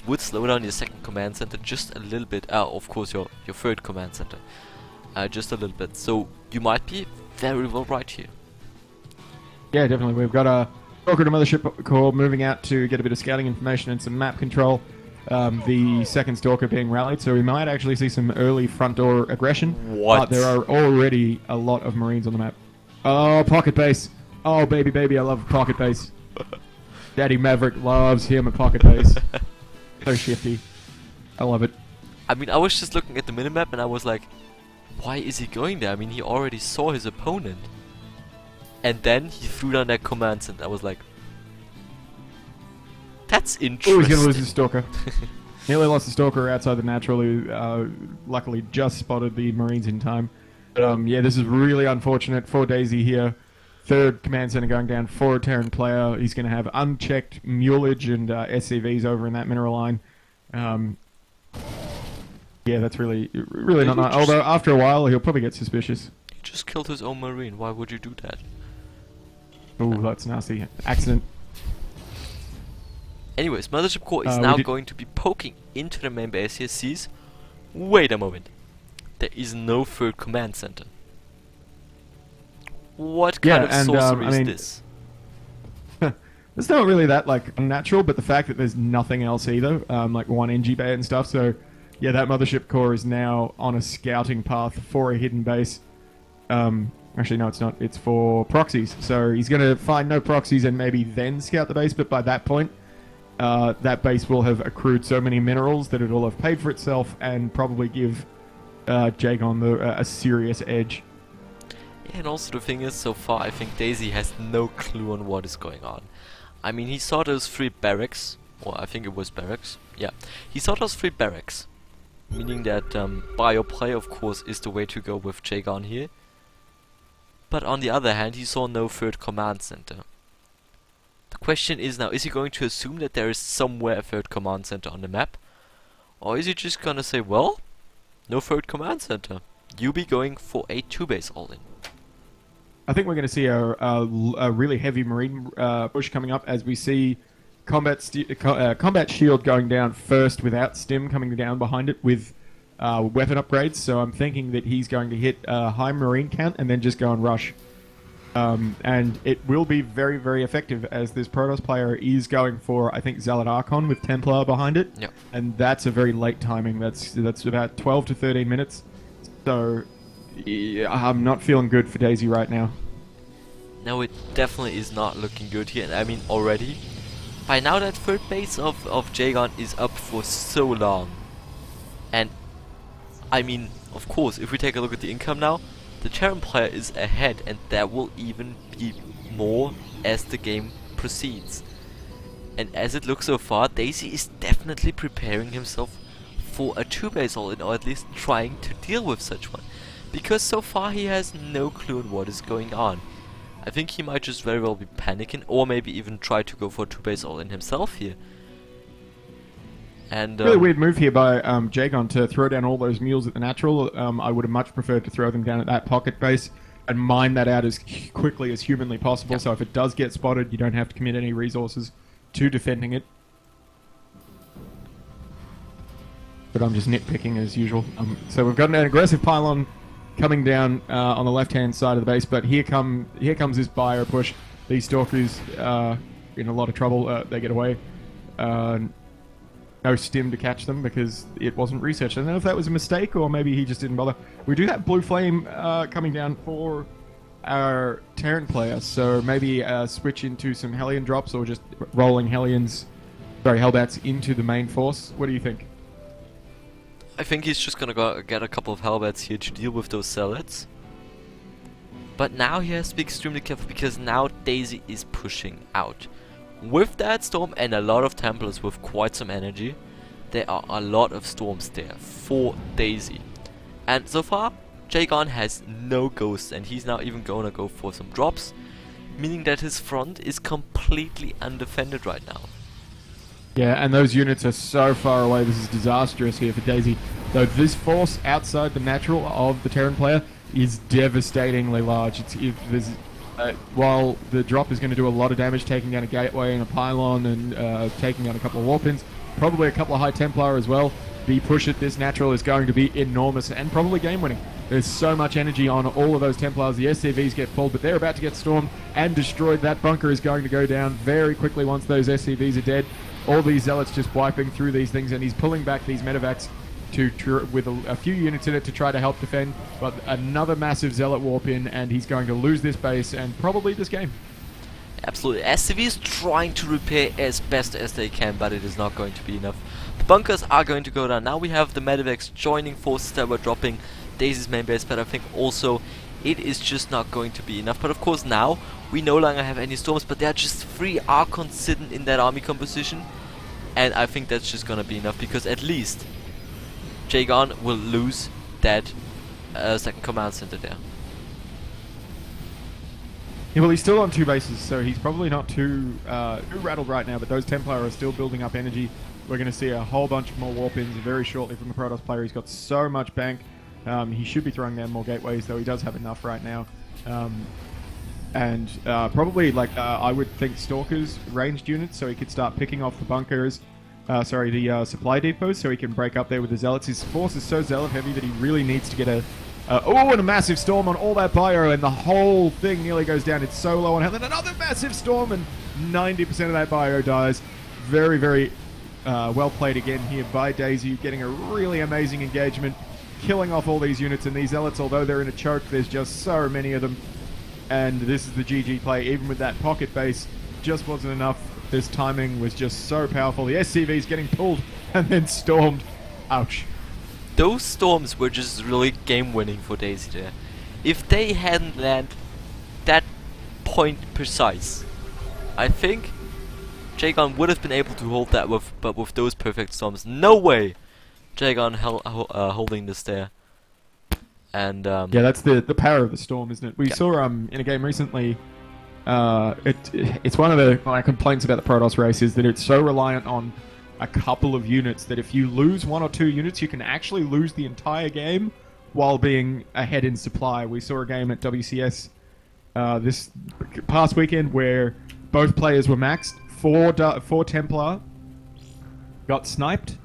this would slow down your second command center just a little bit. Of course, your third command center. Just a little bit. So you might be very well right here. Yeah, definitely. We've got a Stalker to Mothership core moving out to get a bit of scouting information and some map control. The second Stalker being rallied, so we might actually see some early front door aggression. What? But there are already a lot of Marines on the map. Oh, pocket base. Oh, baby, I love pocket base. Daddy Maverick loves him at pocket base. So shifty. I love it. I mean, I was just looking at the minimap and I was like, why is he going there? I mean, he already saw his opponent. And then he threw down that command center. I was like, that's interesting. Oh, he's going to lose his Stalker. Nearly lost the Stalker outside the natural, who luckily just spotted the Marines in time. But yeah, this is really unfortunate for Daisy here. Third command center going down for a Terran player. He's going to have unchecked mulage and SCVs over in that mineral line. Yeah, that's really not nice. Although after a while, he'll probably get suspicious. He just killed his own Marine. Why would you do that? Oh, that's nasty. Accident. Anyways, Mothership Core is now going to be poking into the main base here. Sees, wait a moment. There is no third command center. What kind of sorcery is this? It's not really that unnatural, but the fact that there's nothing else either, like one NG bay and stuff. So yeah, that Mothership Core is now on a scouting path for a hidden base. Actually, no, it's not. It's for proxies. So he's going to find no proxies and maybe then scout the base. But by that point, that base will have accrued so many minerals that it'll have paid for itself and probably give Jagon a serious edge. Yeah, and also the thing is, so far I think Daisy has no clue on what is going on. I mean, he saw those 3 barracks, or I think it was barracks. Yeah, he saw those 3 barracks, meaning that bioplay, of course, is the way to go with Jagon here. But on the other hand, he saw no third command center. The question is now, is he going to assume that there is somewhere a third command center on the map? Or is he just gonna say, well, no third command center. You be going for a 2-base all-in. I think we're going to see a really heavy Marine push coming up as we see combat shield going down first without stim coming down behind it with weapon upgrades. So I'm thinking that he's going to hit a high Marine count and then just go and rush. And it will be very, very effective as this Protoss player is going for, I think, Zealot Archon with Templar behind it. Yep. And that's a very late timing. That's about 12 to 13 minutes. So yeah, I'm not feeling good for Daisy right now. No, it definitely is not looking good here. And I mean, already, by now that third base of Jagon is up for so long. And, I mean, of course, if we take a look at the income now, the Terran player is ahead, and there will even be more as the game proceeds. And as it looks so far, Daisy is definitely preparing himself for a 2-base all-in, or at least trying to deal with such one. Because so far he has no clue on what is going on. I think he might just very well be panicking, or maybe even try to go for a 2-base all-in himself here. And really weird move here by Jagon to throw down all those mules at the natural. I would have much preferred to throw them down at that pocket base and mine that out as quickly as humanly possible. Yep. So if it does get spotted, you don't have to commit any resources to defending it. But I'm just nitpicking as usual. So we've got an aggressive pylon coming down on the left-hand side of the base, but here comes this bio push. These Stalkers in a lot of trouble. They get away. No stim to catch them because it wasn't researched. I don't know if that was a mistake or maybe he just didn't bother. We do have Blue Flame coming down for our Terran player, so maybe switch into some Hellion drops or just rolling Hellbats into the main force. What do you think? I think he's just gonna go get a couple of Hellbats here to deal with those Zealots. But now he has to be extremely careful because now Daisy is pushing out. With that storm and a lot of Templars with quite some energy, there are a lot of storms there for Daisy. And so far, Jagon has no ghosts and he's now even gonna go for some drops, meaning that his front is completely undefended right now. Yeah, and those units are so far away. This is disastrous here for Daisy. Though this force outside the natural of the Terran player is devastatingly large. While the drop is going to do a lot of damage, taking down a gateway and a pylon and taking out a couple of warpins, probably a couple of High Templar as well. The push at this natural is going to be enormous and probably game winning. There's so much energy on all of those Templars. The SCVs get pulled, but they're about to get stormed and destroyed. That bunker is going to go down very quickly once those SCVs are dead. All these Zealots just wiping through these things, and he's pulling back these medevacs with a few units in it to try to help defend. But another massive Zealot warp in, and he's going to lose this base and probably this game. Absolutely. SCV is trying to repair as best as they can, but it is not going to be enough. The bunkers are going to go down. Now we have the medevacs joining forces that were dropping Daisy's main base, but I think also it is just not going to be enough. But of course now we no longer have any storms, but there are just 3 Archons sitting in that army composition, and I think that's just gonna be enough, because at least Jagon will lose that second command center there. Yeah, well, he's still on 2 bases, so he's probably not too rattled right now, but those Templar are still building up energy. We're going to see a whole bunch more warp-ins very shortly from the Protoss player. He's got so much bank. He should be throwing down more gateways, though he does have enough right now. And probably, like, I would think Stalkers, ranged units, so he could start picking off the bunkers, the supply depots, so he can break up there with the Zealots. His force is so Zealot heavy that he really needs to get a... and a massive storm on all that bio, and the whole thing nearly goes down. It's so low on health, and another massive storm, and 90% of that bio dies. Very, very well played again here by Daisy, getting a really amazing engagement, killing off all these units, and these Zealots, although they're in a choke, there's just so many of them. And this is the GG play. Even with that pocket base, just wasn't enough. This timing was just so powerful. The SCV's getting pulled and then stormed. Ouch. Those storms were just really game-winning for Daisy there. If they hadn't landed that point precise, I think Jagon would have been able to hold that but with those perfect storms. No way Jagon holding this there. And yeah, that's the power of the storm, isn't it? We saw in a game recently. It's one of my complaints about the Protoss race is that it's so reliant on a couple of units that if you lose 1 or 2 units, you can actually lose the entire game while being ahead in supply. We saw a game at WCS this past weekend where both players were maxed. 4 Templar got sniped,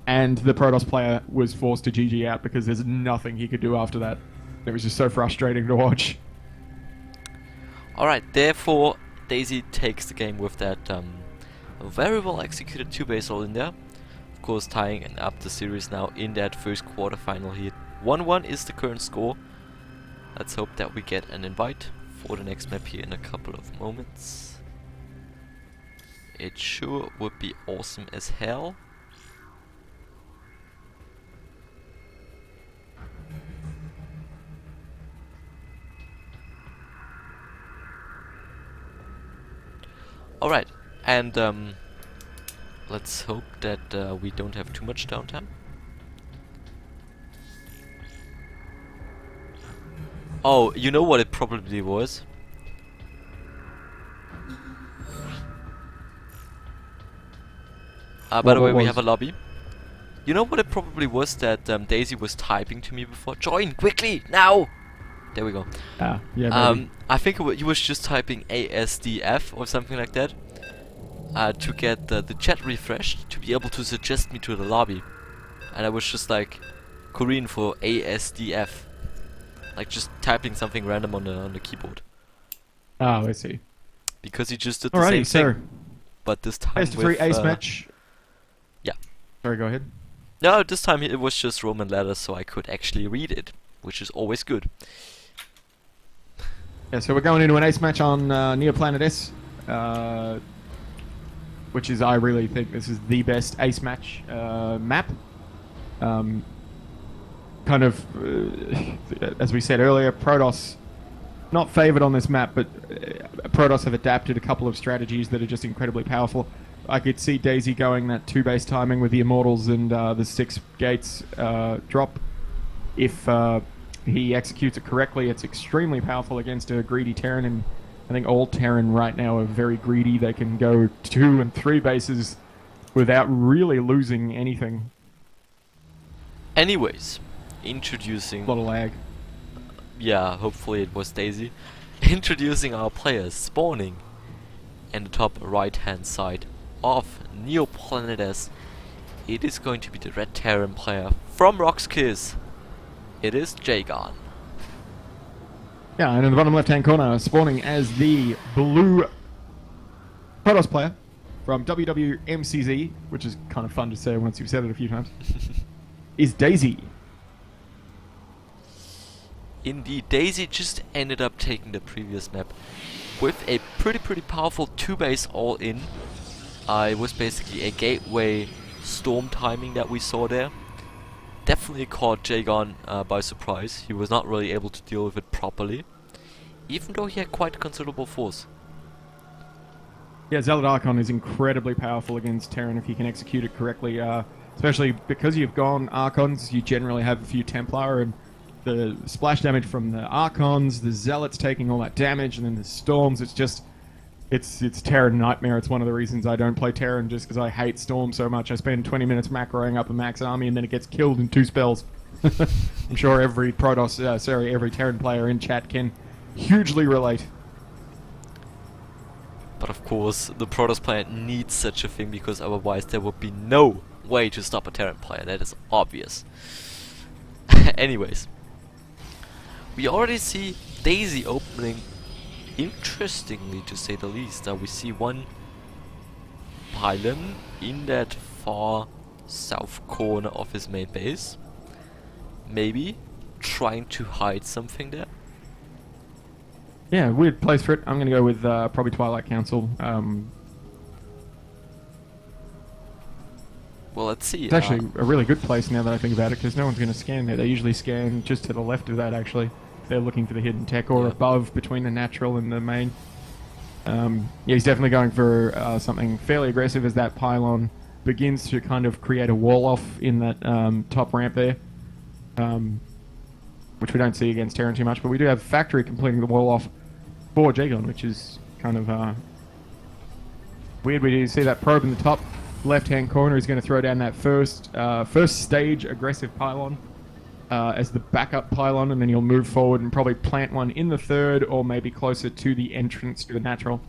and the Protoss player was forced to GG out because there's nothing he could do after that. It was just so frustrating to watch. Alright, therefore Daisy takes the game with that very well executed 2 base roll in there. Of course, tying up the series now in that first quarterfinal here. 1-1 is the current score. Let's hope that we get an invite for the next map here in a couple of moments. It sure would be awesome as hell. Alright, and let's hope that we don't have too much downtime. Oh, you know what it probably was? By the way, we have a lobby. You know what it probably was that Daisy was typing to me before? Join quickly now. There we go. Yeah. Maybe. I think he was just typing ASDF or something like that to get the chat refreshed to be able to suggest me to the lobby, and I was just like Korean for ASDF, like just typing something random on the keyboard. Oh, I see. Because he just did the same thing, but this time Best of 3 ace match. Yeah. Sorry, go ahead. No, this time it was just Roman letters, so I could actually read it, which is always good. Yeah, so we're going into an ace match on Neoplanet S, which is, I really think this is the best ace match map. Kind of, as we said earlier, Protoss not favoured on this map, but Protoss have adapted a couple of strategies that are just incredibly powerful. I could see Daisy going that 2 base timing with the Immortals and the 6 gates drop. If he executes it correctly, it's extremely powerful against a greedy Terran, and I think all Terran right now are very greedy. They can go 2 and 3 bases without really losing anything. Anyways, introducing... A lot of lag. Yeah, hopefully it was Daisy. Introducing our players spawning in the top right hand side of Neoplanet S it is going to be the Red Terran player from Roxkiss. It is Jagon. Yeah, and in the bottom left-hand corner, spawning as the blue Protoss player from WWMCZ, which is kind of fun to say once you've said it a few times, is Daisy. Indeed, Daisy just ended up taking the previous map with a pretty powerful 2-base all-in. It was basically a gateway storm timing that we saw there. Definitely caught Jagon by surprise. He was not really able to deal with it properly, even though he had quite considerable force. Yeah, Zealot Archon is incredibly powerful against Terran if you can execute it correctly. Especially because you've gone Archons, you generally have a few Templar, and the splash damage from the Archons, the Zealots taking all that damage, and then the Storms, it's Terran nightmare. It's one of the reasons I don't play Terran, just because I hate Storm so much. I spend 20 minutes macroing up a max army, and then it gets killed in 2 spells. I'm sure every every Terran player in chat can hugely relate. But of course, the Protoss player needs such a thing, because otherwise there would be no way to stop a Terran player. That is obvious. Anyways, we already see Daisy opening, interestingly to say the least. We see one pylon in that far south corner of his main base. Maybe trying to hide something there. Yeah, weird place for it. I'm going to go with probably Twilight Council. Well, let's see. It's actually a really good place now that I think about it, because no one's going to scan there. They usually scan just to the left of that, actually. If they're looking for the hidden tech, or above, between the natural and the main. Yeah, he's definitely going for something fairly aggressive as that pylon begins to kind of create a wall-off in that top ramp there. Which we don't see against Terran too much, but we do have Factory completing the wall-off for Jagon, which is kind of weird. We do see that probe in the top left-hand corner is going to throw down that first stage aggressive pylon as the backup pylon, and then you'll move forward and probably plant one in the third, or maybe closer to the entrance to the natural.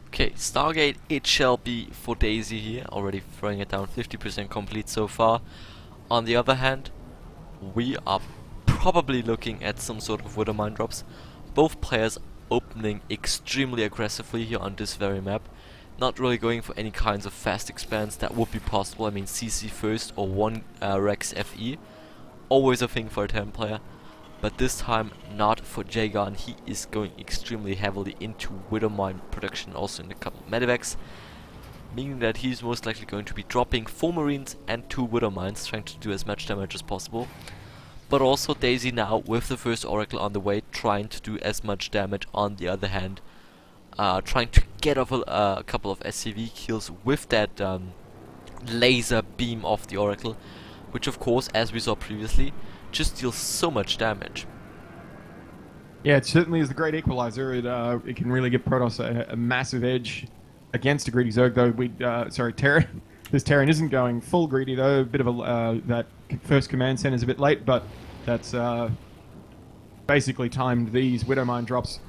Okay, Stargate it shall be for Daisy here, already throwing it down 50% complete so far. On the other hand, we are probably looking at some sort of Widow Mine drops. Both players opening extremely aggressively here on this very map. Not really going for any kinds of fast expands that would be possible. I mean, CC first or one Rex FE. Always a thing for a Terran player. But this time not for Jagon. He is going extremely heavily into Widow Mine production, also in a couple of medevacs. Meaning that he's most likely going to be dropping 4 Marines and 2 Widow Mines, trying to do as much damage as possible. But also Daisy now, with the first Oracle on the way, trying to do as much damage on the other hand. Trying to get off a couple of SCV kills with that laser beam of the Oracle. Which of course, as we saw previously, just deals so much damage. Yeah, it certainly is the great equalizer. It can really give Protoss a massive edge against a greedy Zerg, though Terran. This Terran isn't going full greedy, though. A bit of that first command center is a bit late, but that's basically timed these Widow Mine drops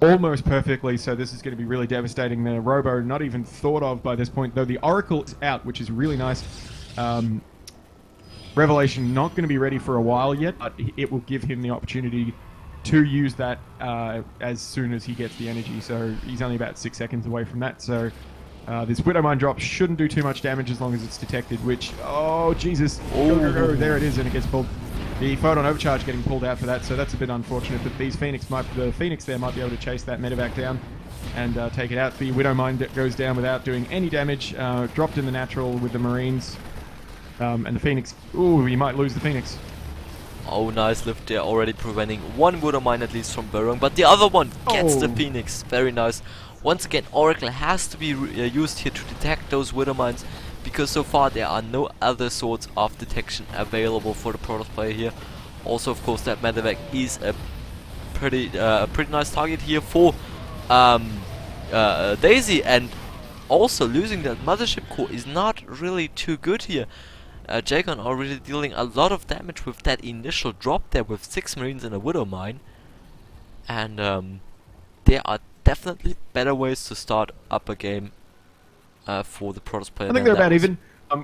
almost perfectly, so this is going to be really devastating. The Robo not even thought of by this point, though the Oracle is out, which is really nice. Revelation not going to be ready for a while yet, but it will give him the opportunity to use that as soon as he gets the energy, so he's only about 6 seconds away from that, so this Widow Mine drop shouldn't do too much damage as long as it's detected, which, oh Jesus, go, there it is, and it gets pulled. The Photon Overcharge getting pulled out for that, so that's a bit unfortunate, but the Phoenix there might be able to chase that medevac down and take it out. The Widow Mine goes down without doing any damage, dropped in the natural with the Marines, and the Phoenix, ooh, you might lose the Phoenix. Oh, nice lift there, already preventing one Widow Mine at least from burrowing, but the other one gets the Phoenix, very nice. Once again, Oracle has to be used here to detect those Widow Mines, because so far there are no other sorts of detection available for the Protoss player here. Also, of course, that medevac is a pretty nice target here for Daisy, and also losing that mothership core is not really too good here. Jagon already dealing a lot of damage with that initial drop there with 6 Marines and a Widow Mine, and there are definitely better ways to start up a game for the Protoss player. I think they're about even.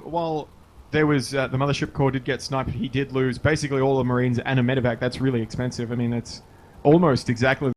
While there was the Mothership Corps did get sniped, he did lose basically all the Marines and a medevac. That's really expensive. I mean, it's almost exactly